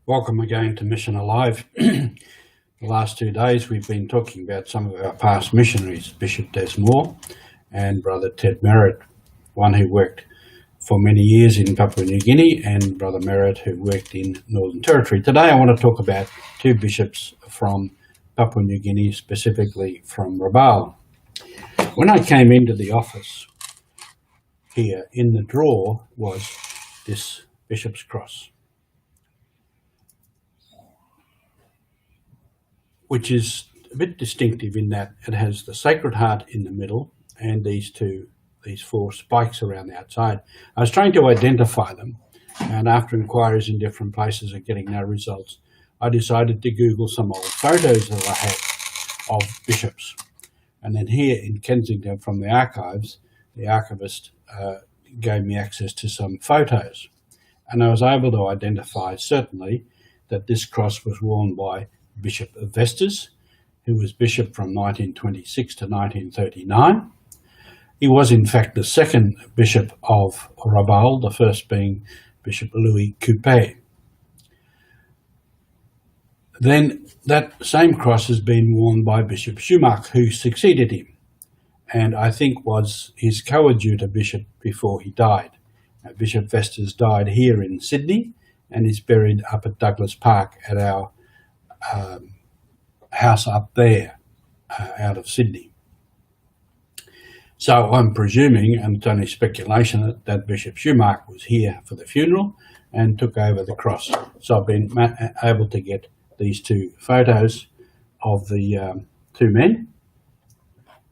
Welcome again to Mission Alive. The last 2 days we've been talking about some of our past missionaries, Bishop Des Moore and Brother Ted Merritt, one who worked for many years in Papua New Guinea and Brother Merritt who worked in Northern Territory. Today I want to talk about two bishops from Papua New Guinea, specifically from Rabaul. When I came into the office here, in the drawer was this bishop's cross, which is a bit distinctive in that it has the Sacred Heart in the middle and these four spikes around the outside. I was trying to identify them, and after inquiries in different places and getting no results, I decided to Google some old photos that I had of bishops. And then here in Kensington from the archives, the archivist gave me access to some photos. And I was able to identify certainly that this cross was worn by Bishop Vestas, who was bishop from 1926 to 1939. He was in fact the second bishop of Rabaul, the first being Bishop Louis Coupet. Then that same cross has been worn by Bishop Schumacher, who succeeded him, and I think was his coadjutor bishop before he died. Bishop Vestas died here in Sydney and is buried up at Douglas Park at our house up there out of Sydney. So I'm presuming, and it's only speculation, that Bishop Schumacher was here for the funeral and took over the cross. So I've been able to get these two photos of the two men,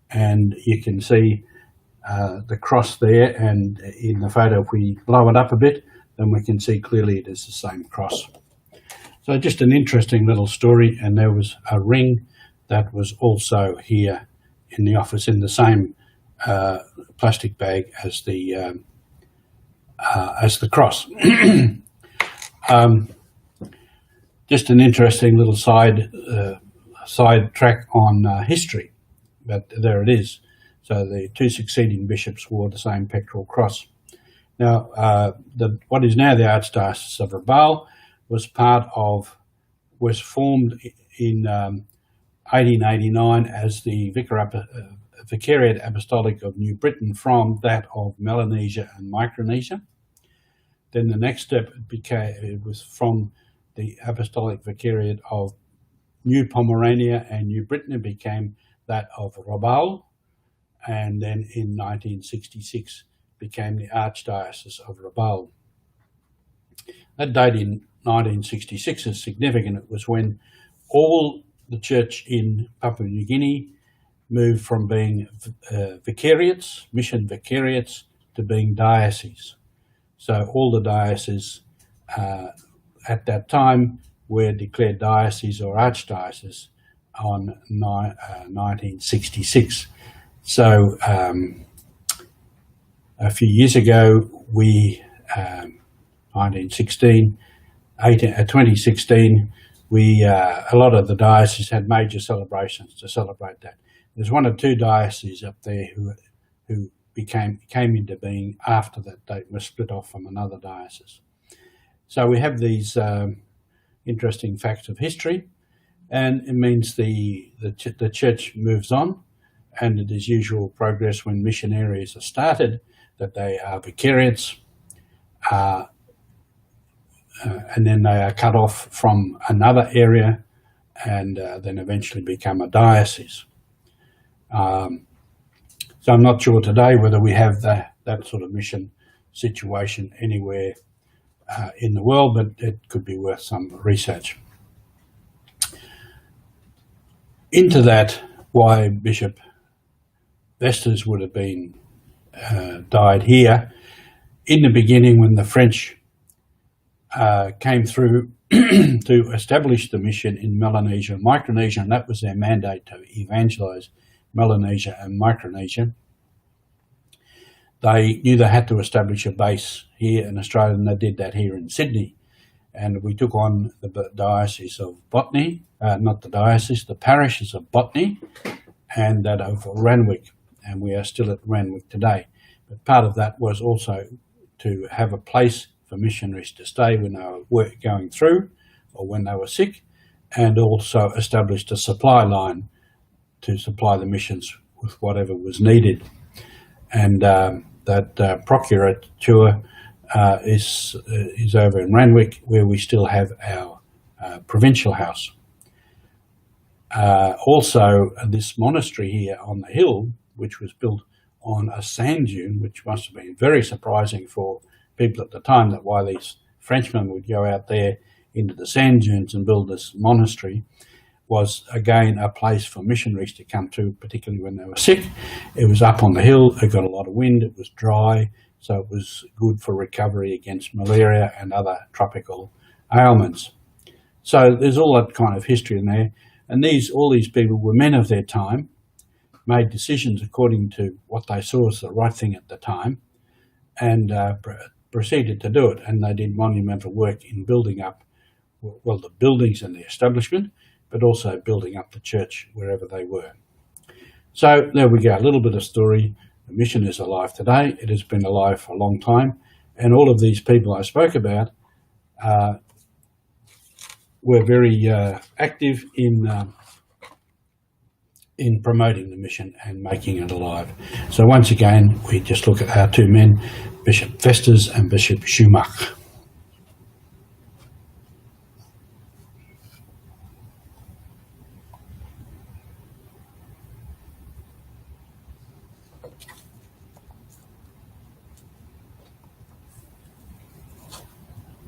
and you can see the cross there, and in the photo, if we blow it up a bit, then we can see clearly it is the same cross. So just an interesting little story, and there was a ring that was also here in the office in the same plastic bag as the cross. Just an interesting little side track on history, but there it is. So the two succeeding bishops wore the same pectoral cross. Now, what is now the Archdiocese of Rabaul was formed in 1889 as the Vicariate Apostolic of New Britain from that of Melanesia and Micronesia. Then the next step was from the Apostolic Vicariate of New Pomerania and New Britain. It became that of Rabaul, and then in 1966 became the Archdiocese of Rabaul. That date in 1966 is significant. It was when all the church in Papua New Guinea moved from being vicariates, mission vicariates, to being dioceses. So all the dioceses at that time were declared dioceses or archdioceses on 1966. So a few years ago, 2016, a lot of the dioceses had major celebrations to celebrate that. There's one or two dioceses up there who came into being after that date, were split off from another diocese. So we have these interesting facts of history, and it means the church moves on, and it is usual progress when mission areas are started that they are vicariates, and then they are cut off from another area and then eventually become a diocese. So I'm not sure today whether we have that sort of mission situation anywhere in the world, but it could be worth some research. Into that, why Bishop Vestas would have been died here. In the beginning, when the French came through to establish the mission in Melanesia and Micronesia, and that was their mandate, to evangelise Melanesia and Micronesia. They knew they had to establish a base here in Australia, and they did that here in Sydney. And we took on the diocese of Botany, the parishes of Botany and that of Randwick, and we are still at Randwick today. But part of that was also to have a place for missionaries to stay when they were going through, or when they were sick, and also established a supply line to supply the missions with whatever was needed. And that procurature is over in Randwick, where we still have our provincial house. Also, this monastery here on the hill, which was built on a sand dune, which must have been very surprising for people at the time, that why these Frenchmen would go out there into the sand dunes and build this monastery, was again a place for missionaries to come to, particularly when they were sick. It was up on the hill, it got a lot of wind, it was dry, so it was good for recovery against malaria and other tropical ailments. So there's all that kind of history in there. And all these people were men of their time, made decisions according to what they saw as the right thing at the time, and proceeded to do it. And they did monumental work in building up, well, the buildings and the establishment, but also building up the church wherever they were. So there we go, a little bit of story. The mission is alive today. It has been alive for a long time. And all of these people I spoke about were very active in promoting the mission and making it alive. So once again, we just look at our two men, Bishop Festus and Bishop Schumacher.